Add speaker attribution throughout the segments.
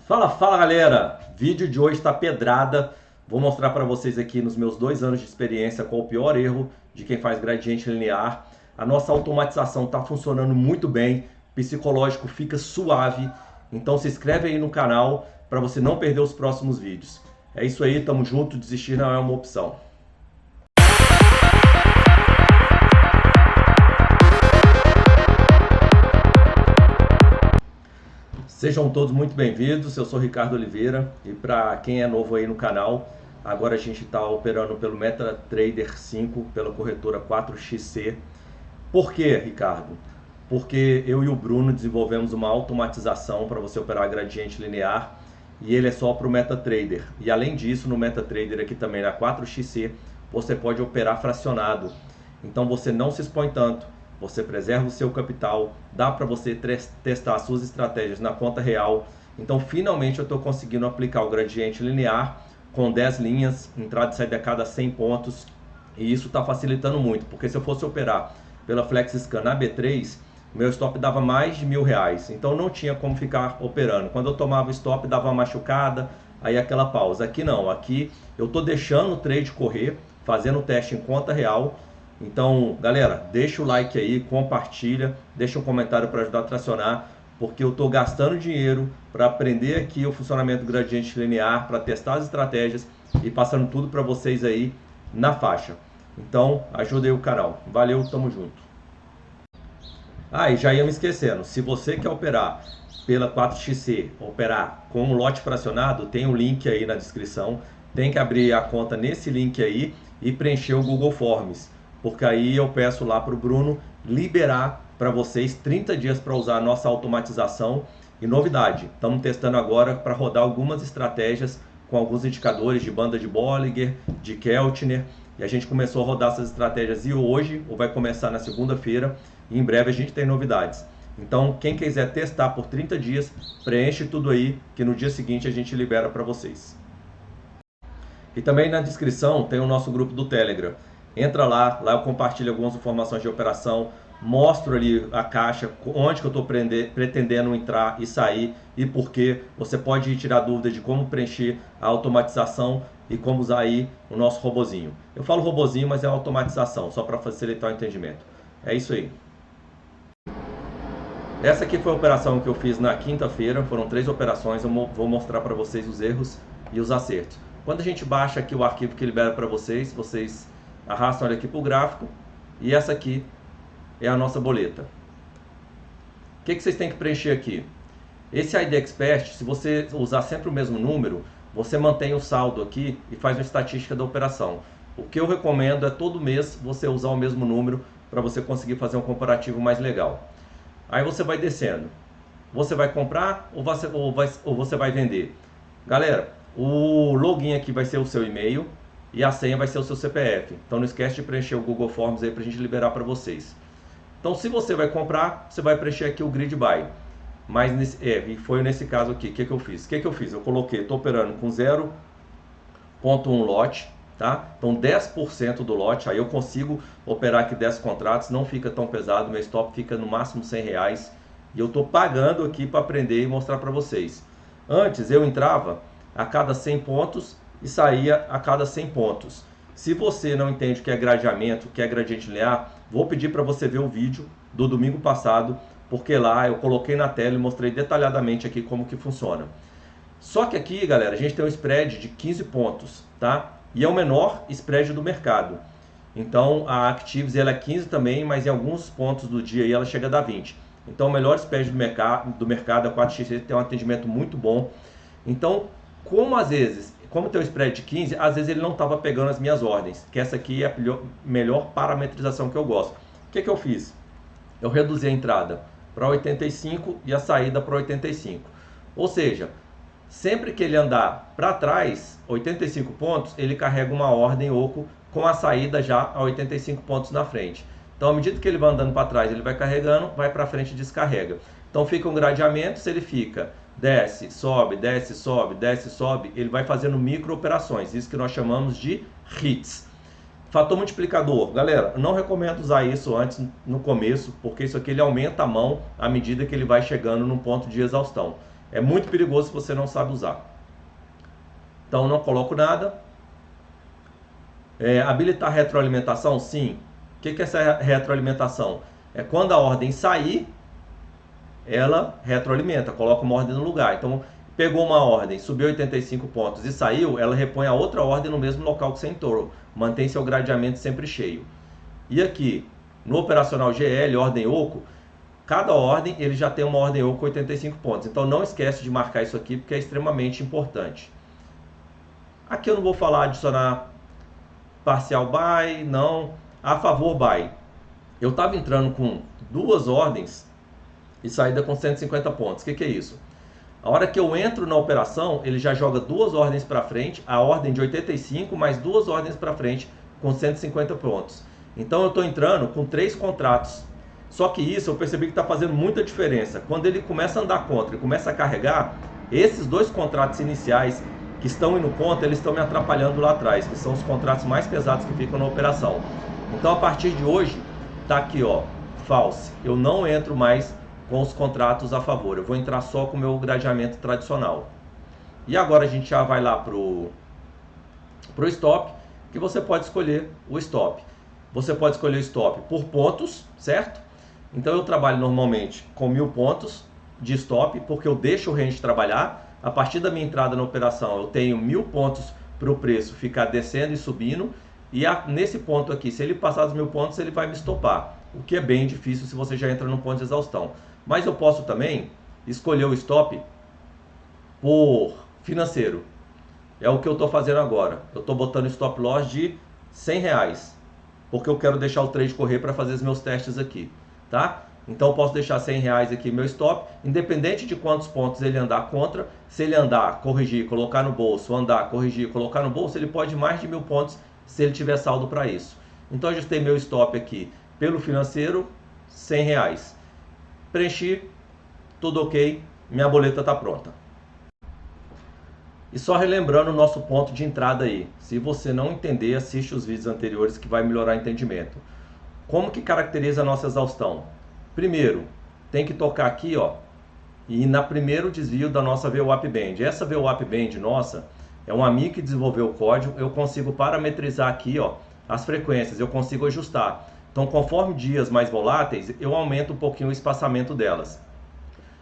Speaker 1: Fala galera! Vídeo de hoje está pedrada. Vou mostrar para vocês aqui nos meus 2 anos de experiência qual o pior erro de quem faz gradiente linear. A nossa automatização está funcionando muito bem, psicológico fica suave. Então se inscreve aí no canal para você não perder os próximos vídeos. É isso aí, tamo junto, desistir não é uma opção. Sejam todos muito bem-vindos, eu sou Ricardo Oliveira e para quem é novo aí no canal, agora a gente está operando pelo MetaTrader 5, pela corretora 4XC. Por quê, Ricardo? Porque eu e o Bruno desenvolvemos uma automatização para você operar gradiente linear e ele é só para o MetaTrader. E além disso, no MetaTrader aqui também na 4XC, você pode operar fracionado. Então você não se expõe tanto. Você preserva o seu capital, dá para você testar as suas estratégias na conta real. Então finalmente eu estou conseguindo aplicar o gradiente linear com 10 linhas, entrada e saída a cada 100 pontos. E isso está facilitando muito, porque se eu fosse operar pela FlexScan na B3, meu stop dava mais de R$1.000. Então não tinha como ficar operando. Quando eu tomava o stop dava uma machucada, aí aquela pausa. Aqui não, aqui eu estou deixando o trade correr, fazendo o teste em conta real. Então, galera, deixa o like aí, compartilha, deixa um comentário para ajudar a tracionar, porque eu estou gastando dinheiro para aprender aqui o funcionamento do gradiente linear, para testar as estratégias e passando tudo para vocês aí na faixa. Então, ajuda aí o canal. Valeu, tamo junto. E já ia me esquecendo, se você quer operar pela 4XC, operar com um lote fracionado, tem um link aí na descrição, tem que abrir a conta nesse link aí e preencher o Google Forms. Porque aí eu peço lá para o Bruno liberar para vocês 30 dias para usar a nossa automatização. E novidade, estamos testando agora para rodar algumas estratégias com alguns indicadores de banda de Bollinger, de Keltner. E a gente começou a rodar essas estratégias e hoje, ou vai começar na segunda-feira, e em breve a gente tem novidades. Então quem quiser testar por 30 dias, preenche tudo aí, que no dia seguinte a gente libera para vocês. E também na descrição tem o nosso grupo do Telegram. Entra lá eu compartilho algumas informações de operação, mostro ali a caixa, onde que eu estou pretendendo entrar e sair e por quê. Você pode tirar dúvidas de como preencher a automatização e como usar aí o nosso robozinho. Eu falo robozinho, mas é automatização, só para facilitar o entendimento. É isso aí. Essa aqui foi a operação que eu fiz na quinta-feira, foram 3 operações, eu vou mostrar para vocês os erros e os acertos. Quando a gente baixa aqui o arquivo que libera para vocês arrastam ele aqui para o gráfico e essa aqui é a nossa boleta. O que vocês têm que preencher aqui? Esse ID Expert, se você usar sempre o mesmo número, você mantém o saldo aqui e faz uma estatística da operação. O que eu recomendo é todo mês você usar o mesmo número para você conseguir fazer um comparativo mais legal. Aí você vai descendo. Você vai comprar ou você vai vender? Galera, o login aqui vai ser o seu e-mail e a senha vai ser o seu CPF. Então não esquece de preencher o Google Forms aí para a gente liberar para vocês. Então se você vai comprar, você vai preencher aqui o Grid Buy. Mas e foi nesse caso aqui, o que eu fiz? Eu coloquei, estou operando com 0,1 lote, tá? Então 10% do lote, aí eu consigo operar aqui 10 contratos, não fica tão pesado, meu stop fica no máximo R$100. E eu estou pagando aqui para aprender e mostrar para vocês. Antes eu entrava a cada 100 pontos e saía a cada 100 pontos. Se você não entende o que é gradeamento, o que é gradiente linear, vou pedir para você ver o vídeo do domingo passado, porque lá eu coloquei na tela e mostrei detalhadamente aqui como que funciona. Só que aqui, galera, a gente tem um spread de 15 pontos, tá? E é o menor spread do mercado. Então a Actives ela é 15 também, mas em alguns pontos do dia aí ela chega a dar 20. Então o melhor spread do mercado, a 4x tem um atendimento muito bom. Então, como tem o spread de 15, às vezes ele não estava pegando as minhas ordens, que essa aqui é a melhor parametrização que eu gosto. O que eu fiz? Eu reduzi a entrada para 85 e a saída para 85. Ou seja, sempre que ele andar para trás, 85 pontos, ele carrega uma ordem oco com a saída já a 85 pontos na frente. Então, à medida que ele vai andando para trás, ele vai carregando, vai para frente e descarrega. Então, fica um gradeamento, se ele fica desce, sobe, desce, sobe, desce, sobe, ele vai fazendo micro operações, isso que nós chamamos de hits. Fator multiplicador, galera, eu não recomendo usar isso antes no começo, porque isso aqui ele aumenta a mão à medida que ele vai chegando num ponto de exaustão. é muito perigoso se você não sabe usar. Então não coloco nada. Habilitar retroalimentação? Sim. O que é essa retroalimentação? É quando a ordem sair, ela retroalimenta, coloca uma ordem no lugar. Então, pegou uma ordem, subiu 85 pontos e saiu, ela repõe a outra ordem no mesmo local que você entrou. Mantém seu gradeamento sempre cheio. E aqui, no operacional GL, ordem oco, cada ordem ele já tem uma ordem oco 85 pontos. Então não esquece de marcar isso aqui porque é extremamente importante. Aqui eu não vou falar adicionar parcial buy, não. A favor buy. Eu estava entrando com duas ordens e saída com 150 pontos. O que é isso? A hora que eu entro na operação, ele já joga duas ordens para frente, a ordem de 85 mais duas ordens para frente com 150 pontos. Então eu estou entrando com 3 contratos. Só que isso eu percebi que está fazendo muita diferença. Quando ele começa a andar contra e começa a carregar, esses 2 contratos iniciais que estão indo contra, eles estão me atrapalhando lá atrás, que são os contratos mais pesados que ficam na operação. Então a partir de hoje, tá aqui ó, false. Eu não entro mais com os contratos a favor. Eu vou entrar só com o meu gradeamento tradicional. E agora a gente já vai lá pro stop, que você pode escolher o stop. Você pode escolher o stop por pontos, certo? Então eu trabalho normalmente com 1000 pontos de stop, porque eu deixo o range trabalhar. A partir da minha entrada na operação, eu tenho 1000 pontos para o preço ficar descendo e subindo. E nesse ponto aqui, se ele passar dos 1000 pontos, ele vai me estopar. O que é bem difícil se você já entra no ponto de exaustão. Mas eu posso também escolher o stop por financeiro. É o que eu estou fazendo agora. Eu estou botando stop loss de R$100. Porque eu quero deixar o trade correr para fazer os meus testes aqui. Tá? Então eu posso deixar R$100 aqui meu stop. Independente de quantos pontos ele andar contra. Se ele andar, corrigir, colocar no bolso. Andar, corrigir, colocar no bolso. Ele pode ir mais de 1000 pontos se ele tiver saldo para isso. Então eu ajustei meu stop aqui pelo financeiro, R$100. Preenchi, tudo ok, minha boleta está pronta. E só relembrando o nosso ponto de entrada aí. Se você não entender, assiste os vídeos anteriores que vai melhorar o entendimento. Como que caracteriza a nossa exaustão? Primeiro, tem que tocar aqui, ó, e na primeiro desvio da nossa VWAP Band. Essa VWAP Band nossa, é um amigo que desenvolveu o código, eu consigo parametrizar aqui, ó, as frequências, eu consigo ajustar. Então, conforme dias mais voláteis, eu aumento um pouquinho o espaçamento delas.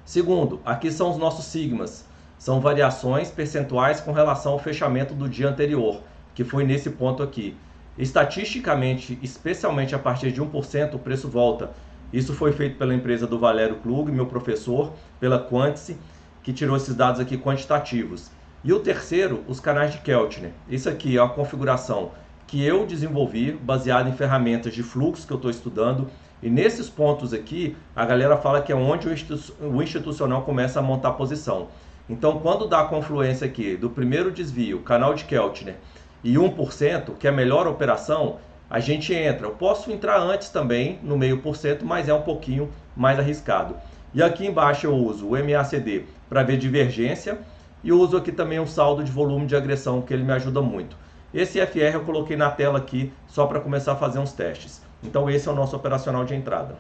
Speaker 1: Segundo, aqui são os nossos sigmas. São variações percentuais com relação ao fechamento do dia anterior, que foi nesse ponto aqui. Estatisticamente, especialmente a partir de 1%, o preço volta. Isso foi feito pela empresa do Valério Klug, meu professor, pela Quantice, que tirou esses dados aqui quantitativos. E o terceiro, os canais de Keltner. Isso aqui é a configuração que eu desenvolvi, baseado em ferramentas de fluxo que eu estou estudando. E nesses pontos aqui, a galera fala que é onde o institucional começa a montar posição. Então, quando dá a confluência aqui do primeiro desvio, canal de Keltner, e 1%, que é a melhor operação, a gente entra. Eu posso entrar antes também, no 0,5%, mas é um pouquinho mais arriscado. E aqui embaixo eu uso o MACD para ver divergência, e uso aqui também um saldo de volume de agressão, que ele me ajuda muito. Esse FR eu coloquei na tela aqui, só para começar a fazer uns testes. Então esse é o nosso operacional de entrada.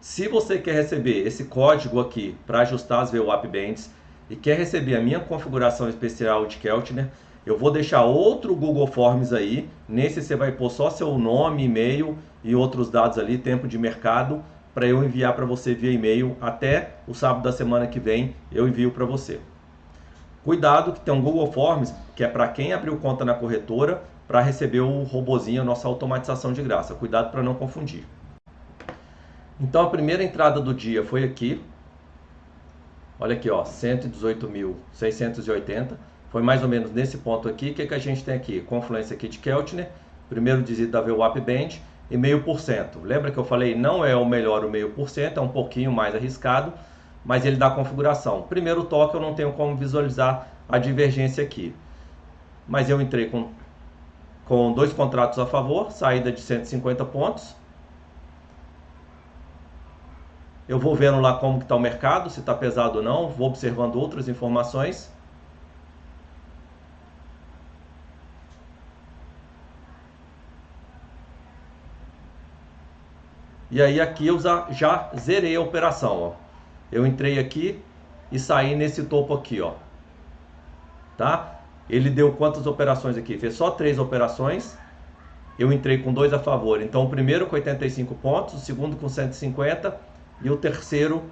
Speaker 1: Se você quer receber esse código aqui para ajustar as VWAP Bands e quer receber a minha configuração especial de Keltner, eu vou deixar outro Google Forms aí. Nesse você vai pôr só seu nome, e-mail e outros dados ali, tempo de mercado, para eu enviar para você via e-mail. Até o sábado da semana que vem eu envio para você. Cuidado que tem um Google Forms que é para quem abriu conta na corretora para receber o robozinho, a nossa automatização de graça. Cuidado para não confundir. Então a primeira entrada do dia foi aqui. Olha aqui, ó, 118.680. Foi mais ou menos nesse ponto aqui. O que a gente tem aqui? Confluência aqui de Keltner, primeiro desvio da VWAP Band e 0,5%. Lembra que eu falei, não é o melhor o 0,5%, é um pouquinho mais arriscado, mas ele dá configuração. Primeiro toque eu não tenho como visualizar a divergência aqui. Mas eu entrei com 2 contratos a favor, saída de 150 pontos. Eu vou vendo lá como que está o mercado, se está pesado ou não, vou observando outras informações. E aí aqui eu já zerei a operação, ó. Eu entrei aqui e sair nesse topo aqui, ó. Tá? Ele deu quantas operações aqui? Fez só 3 operações. Eu entrei com 2 a favor. Então o primeiro com 85 pontos, o segundo com 150 e o terceiro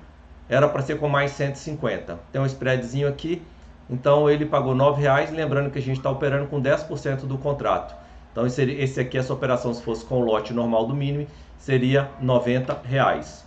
Speaker 1: era para ser com mais 150. Tem um spreadzinho aqui. Então ele pagou R$9. Lembrando que a gente está operando com 10% do contrato. Então esse aqui, essa operação, se fosse com o lote normal do mínimo, seria R$90.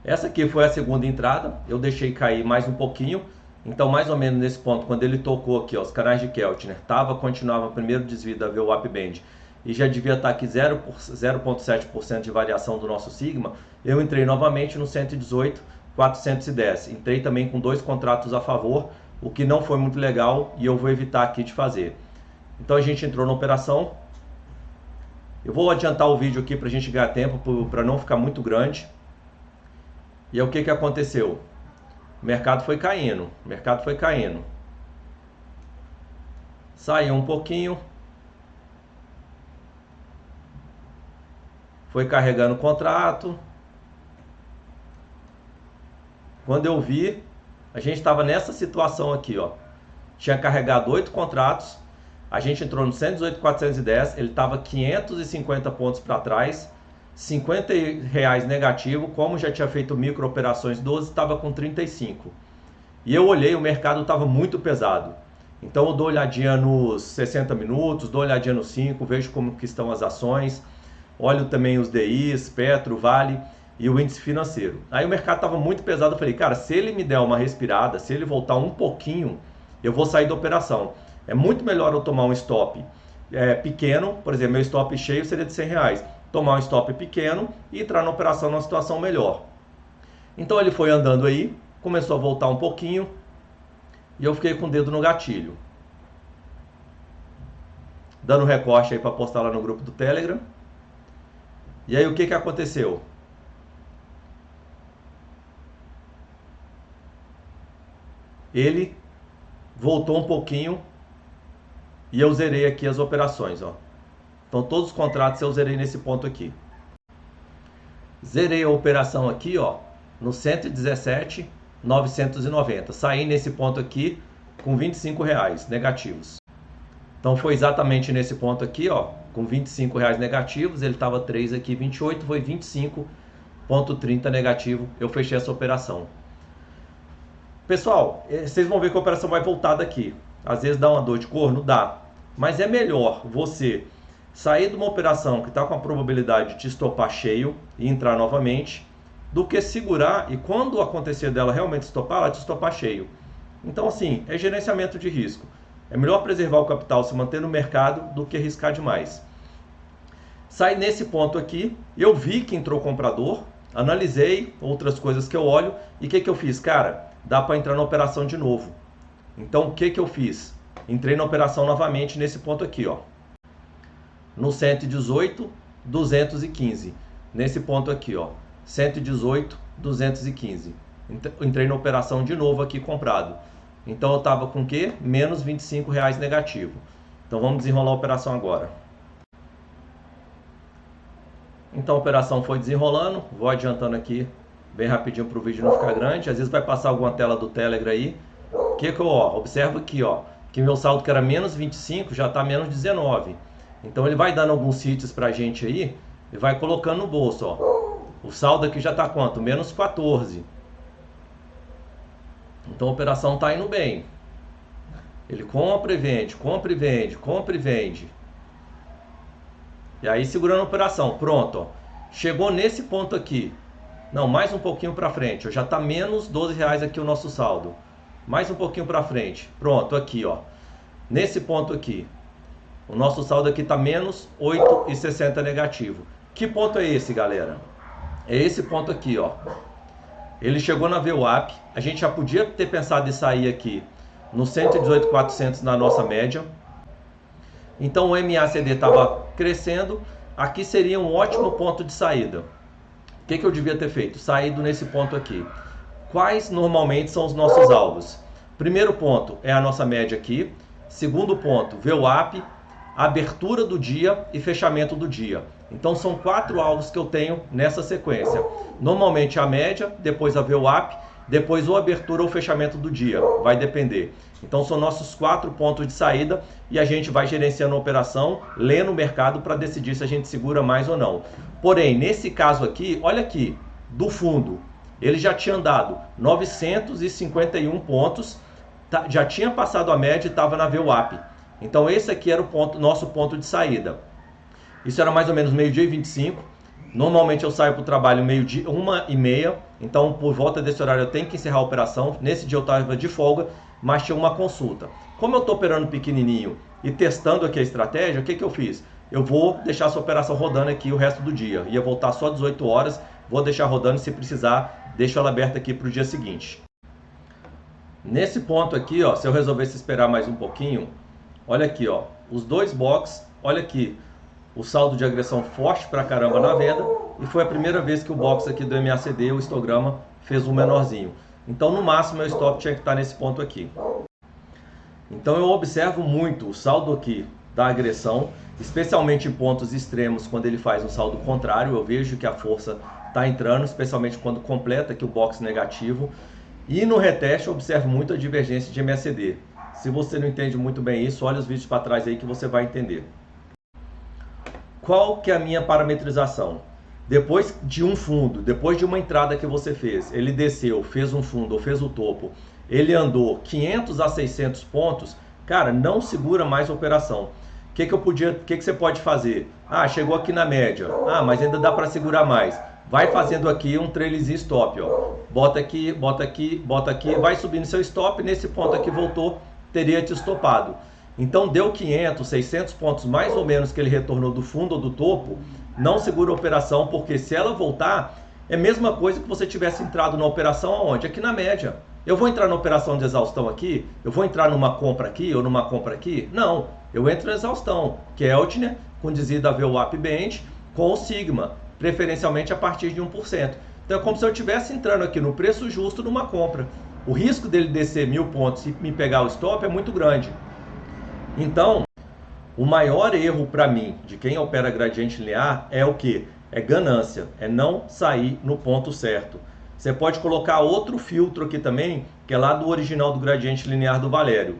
Speaker 1: Essa aqui foi a segunda entrada. Eu deixei cair mais um pouquinho. Então, mais ou menos nesse ponto, quando ele tocou aqui, ó, os canais de Keltner, continuava o primeiro desvio da VWAP Band e já devia estar aqui 0,7% de variação do nosso Sigma, eu entrei novamente no 118,410. Entrei também com 2 contratos a favor, o que não foi muito legal e eu vou evitar aqui de fazer. Então, a gente entrou na operação. Eu vou adiantar o vídeo aqui para a gente ganhar tempo, para não ficar muito grande. E aí, o que aconteceu? O mercado foi caindo, Saiu um pouquinho. Foi carregando o contrato. Quando eu vi, a gente estava nessa situação aqui, ó. Tinha carregado 8 contratos. A gente entrou no 118,410. Ele estava 550 pontos para trás. R$50 negativo, como já tinha feito micro operações 12, estava com 35. E eu olhei, o mercado estava muito pesado. Então eu dou olhadinha nos 60 minutos, dou olhadinha nos 5, vejo como que estão as ações, olho também os DIs, Petro, Vale e o índice financeiro. Aí o mercado estava muito pesado, eu falei, cara, se ele me der uma respirada, se ele voltar um pouquinho, eu vou sair da operação. É muito melhor eu tomar um stop pequeno, por exemplo, meu stop cheio seria de R$100. Tomar um stop pequeno e entrar na operação numa situação melhor. Então ele foi andando aí, começou a voltar um pouquinho e eu fiquei com o dedo no gatilho. Dando recorte aí para postar lá no grupo do Telegram. E aí o que aconteceu? Ele voltou um pouquinho e eu zerei aqui as operações, ó. Então todos os contratos eu zerei nesse ponto aqui. Zerei a operação aqui, ó, no 117,990. Saí nesse ponto aqui com R$25 negativos. Então foi exatamente nesse ponto aqui, ó, com R$25 negativos. Ele estava 3 aqui, 28, foi 25,30 negativo. Eu fechei essa operação. Pessoal, vocês vão ver que a operação vai voltar daqui. Às vezes dá uma dor de corno, dá. Mas é melhor você sair de uma operação que está com a probabilidade de estopar cheio e entrar novamente, do que segurar e quando acontecer dela realmente estopar, ela te estopar cheio. Então assim, é gerenciamento de risco. É melhor preservar o capital, se manter no mercado, do que arriscar demais. Saí nesse ponto aqui, eu vi que entrou comprador, analisei outras coisas que eu olho, e o que eu fiz? Cara, dá para entrar na operação de novo. Então o que eu fiz? Entrei na operação novamente nesse ponto aqui, ó. No 118,215. Nesse ponto aqui, ó. 118,215. Entrei na operação de novo aqui comprado. Então eu estava com o quê? Menos R$25 negativo. Então vamos desenrolar a operação agora. Então a operação foi desenrolando. Vou adiantando aqui bem rapidinho para o vídeo não ficar grande. Às vezes vai passar alguma tela do Telegram aí. O que eu observo aqui, ó, que meu saldo que era menos 25 já está menos 19. Então ele vai dando alguns hits pra gente aí e vai colocando no bolso, ó. O saldo aqui já tá quanto? Menos 14. Então a operação tá indo bem. Ele compra e vende, compra e vende, compra e vende. E aí segurando a operação, pronto, ó. Chegou nesse ponto aqui. Não, mais um pouquinho para frente, ó. Já tá menos R$12 aqui o nosso saldo. Mais um pouquinho para frente. Pronto, aqui, ó. Nesse ponto aqui. O nosso saldo aqui está menos 8,60 negativo. Que ponto é esse, galera? É esse ponto aqui, ó. Ele chegou na VWAP. A gente já podia ter pensado em sair aqui no 118,400 na nossa média. Então o MACD estava crescendo. Aqui seria um ótimo ponto de saída. O que eu devia ter feito? Saído nesse ponto aqui. Quais normalmente são os nossos alvos? Primeiro ponto é a nossa média aqui. Segundo ponto, VWAP, abertura do dia e fechamento do dia. Então são 4 alvos que eu tenho nessa sequência. Normalmente a média, depois a VWAP, depois ou abertura ou fechamento do dia, vai depender. Então são nossos 4 pontos de saída e a gente vai gerenciando a operação, lendo o mercado para decidir se a gente segura mais ou não. Porém, nesse caso aqui, olha aqui, do fundo, ele já tinha dado 951 pontos, já tinha passado a média e estava na VWAP. Então esse aqui era o nosso ponto de saída. Isso era mais ou menos meio-dia e 25. Normalmente eu saio para o trabalho meio-dia, 1h30. Então por volta desse horário eu tenho que encerrar a operação. Nesse dia eu estava de folga, mas tinha uma consulta. Como eu estou operando pequenininho e testando aqui a estratégia, o que eu fiz? Eu vou deixar essa operação rodando aqui o resto do dia. Ia voltar só 18 horas, vou deixar rodando, se precisar, deixo ela aberta aqui para o dia seguinte. Nesse ponto aqui, ó, se eu resolvesse esperar mais um pouquinho, olha aqui, ó, os dois boxes, olha aqui, o saldo de agressão forte pra caramba na venda, e foi a primeira vez que o box aqui do MACD, o histograma, fez um menorzinho. Então, no máximo, meu stop tinha que estar nesse ponto aqui. Então, eu observo muito o saldo aqui da agressão, especialmente em pontos extremos, quando ele faz um saldo contrário, eu vejo que a força está entrando, especialmente quando completa aqui o box negativo. E no reteste eu observo muito a divergência de MACD. Se você não entende muito bem isso, olha os vídeos para trás aí que você vai entender. Qual que é a minha parametrização? Depois de um fundo, depois de uma entrada que você fez, ele desceu, fez um fundo ou fez o topo, ele andou 500 a 600 pontos, cara, não segura mais a operação. O que você pode fazer? Ah, chegou aqui na média. Ah, mas ainda dá para segurar mais. Vai fazendo aqui um trailerzinho stop, ó. Bota aqui, bota aqui, bota aqui, vai subindo seu stop, nesse ponto aqui voltou, teria te estopado. Então deu 500, 600 pontos mais ou menos que ele retornou do fundo ou do topo, não segura a operação, porque se ela voltar, é a mesma coisa que você tivesse entrado na operação aonde? Aqui na média. Eu vou entrar na operação de exaustão aqui? Eu vou entrar numa compra aqui ou numa compra aqui? Não, eu entro na exaustão, Keltner, com desvio da VWAP Band, com o Sigma, preferencialmente a partir de 1%. Então é como se eu estivesse entrando aqui no preço justo numa compra. O risco dele descer 1000 pontos e me pegar o stop é muito grande. Então, o maior erro para mim, de quem opera gradiente linear, é o que? É ganância, é não sair no ponto certo. Você pode colocar outro filtro aqui também, que é lá do original do gradiente linear do Valério.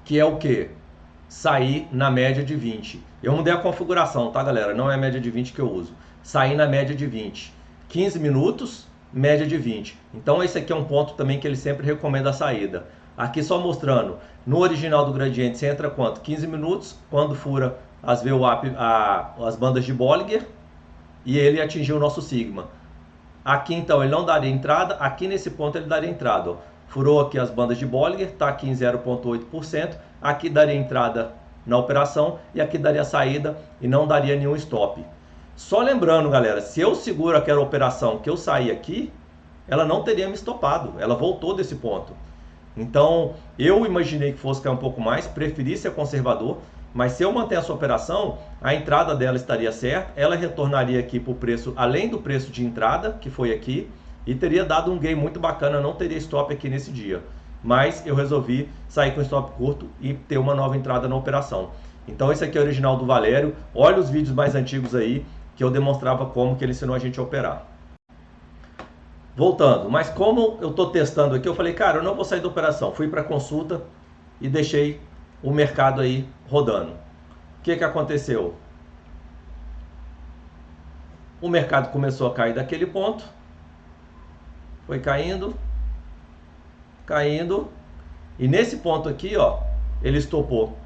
Speaker 1: Que é o que? Sair na média de 20. Eu mudei a configuração, tá, galera? Não é a média de 20 que eu uso. Sair na média de 20. 15 minutos, média de 20. Então esse aqui é um ponto também que ele sempre recomenda a saída. Aqui só mostrando, no original do gradiente você entra quanto? 15 minutos, quando fura as VWAP, as bandas de Bollinger, e ele atingiu o nosso Sigma. Aqui então ele não daria entrada, aqui nesse ponto ele daria entrada, ó. Furou aqui as bandas de Bollinger, está aqui em 0,8%, aqui daria entrada na operação e aqui daria saída e não daria nenhum stop. Só lembrando, galera, se eu seguro aquela operação que eu saí aqui, ela não teria me estopado, ela voltou desse ponto. Então, eu imaginei que fosse cair um pouco mais, preferi ser conservador, mas se eu manter essa operação, a entrada dela estaria certa, ela retornaria aqui para o preço, além do preço de entrada, que foi aqui, e teria dado um gain muito bacana, não teria stop aqui nesse dia. Mas eu resolvi sair com stop curto e ter uma nova entrada na operação. Então esse aqui é o original do Valério, olha os vídeos mais antigos aí, que eu demonstrava como que ele ensinou a gente a operar. Voltando, mas como eu estou testando aqui, eu falei, cara, eu não vou sair da operação. Fui para consulta e deixei o mercado aí rodando. O que aconteceu? O mercado começou a cair daquele ponto. Foi caindo, caindo. E nesse ponto aqui, ó, ele estopou.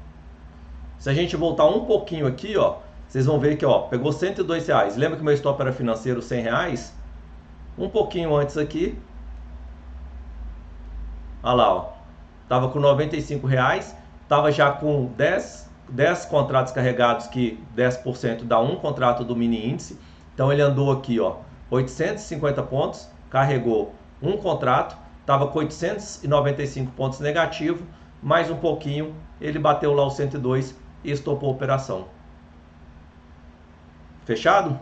Speaker 1: Se a gente voltar um pouquinho aqui, ó, vocês vão ver que, ó, pegou R$102. Lembra que meu stop era financeiro R$100? Um pouquinho antes aqui, olha lá, ó, tava com R$95, tava já com 10 contratos carregados, que 10% dá um contrato do mini índice. Então ele andou aqui, ó, 850 pontos, carregou um contrato, tava com 895 pontos negativo, mais um pouquinho, ele bateu lá o 102 e estopou a operação. Fechado?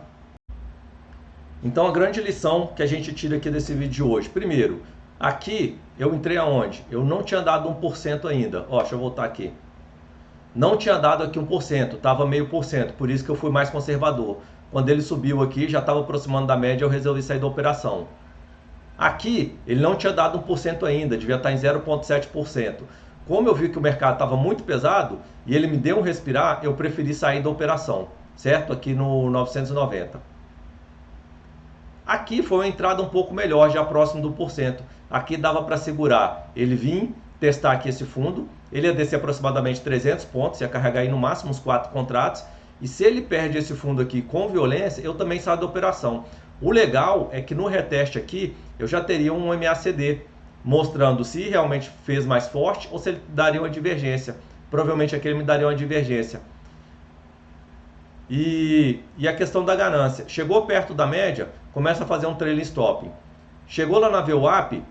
Speaker 1: Então a grande lição que a gente tira aqui desse vídeo de hoje, primeiro, aqui eu entrei aonde? Eu não tinha dado 1% ainda, ó, deixa eu voltar aqui. Não tinha dado aqui 1%, estava meio por cento, por isso que eu fui mais conservador. Quando ele subiu aqui, já estava aproximando da média, eu resolvi sair da operação. Aqui, ele não tinha dado 1% ainda, devia estar em 0,7%. Como eu vi que o mercado estava muito pesado e ele me deu um respirar, eu preferi sair da operação, certo? Aqui no 990. Aqui foi uma entrada um pouco melhor, já próximo do 1%. Aqui dava para segurar. Ele vinha testar aqui esse fundo, ele ia descer aproximadamente 300 pontos, ia carregar aí no máximo uns 4 contratos. E se ele perde esse fundo aqui com violência, eu também saio da operação. O legal é que no reteste aqui, eu já teria um MACD, mostrando se realmente fez mais forte ou se ele daria uma divergência. Provavelmente aqui ele me daria uma divergência. E a questão da ganância. Chegou perto da média, começa a fazer um trailing stop. Chegou lá na VWAP,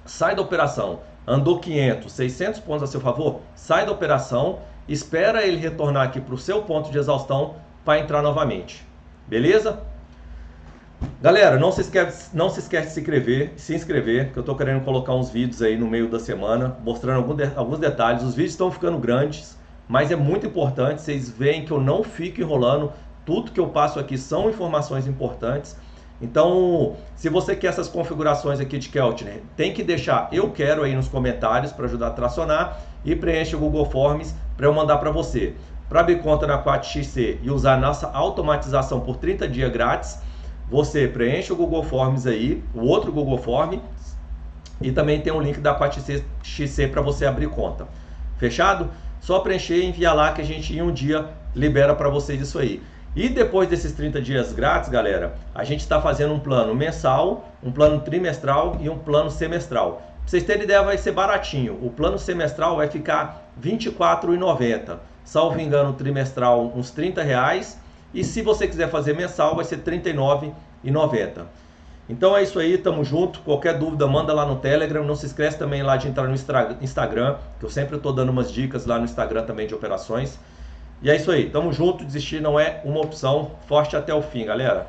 Speaker 1: sai da operação. Andou 500, 600 pontos a seu favor, sai da operação, espera ele retornar aqui para o seu ponto de exaustão para entrar novamente. Beleza? Galera, não se esquece de se inscrever, que eu estou querendo colocar uns vídeos aí no meio da semana, mostrando alguns detalhes. Os vídeos estão ficando grandes, mas é muito importante, vocês veem que eu não fico enrolando, tudo que eu passo aqui são informações importantes. Então, se você quer essas configurações aqui de Keltner, tem que deixar eu quero aí nos comentários para ajudar a tracionar e preenche o Google Forms para eu mandar para você. Para abrir conta na 4xc e usar nossa automatização por 30 dias grátis, você preenche o Google Forms aí, o outro Google Form, e também tem um link da 4xc para você abrir conta. Fechado? Só preencher e enviar lá que a gente em um dia libera para vocês isso aí. E depois desses 30 dias grátis, galera, a gente está fazendo um plano mensal, um plano trimestral e um plano semestral. Pra vocês terem ideia, vai ser baratinho. O plano semestral vai ficar R$ 24,90. Salvo engano, trimestral uns R$30. E se você quiser fazer mensal, vai ser R$ 39,90. Então é isso aí, tamo junto. Qualquer dúvida, manda lá no Telegram. Não se esquece também lá de entrar no Instagram, que eu sempre estou dando umas dicas lá no Instagram também de operações. E é isso aí, tamo junto, desistir não é uma opção. Forte até o fim, galera.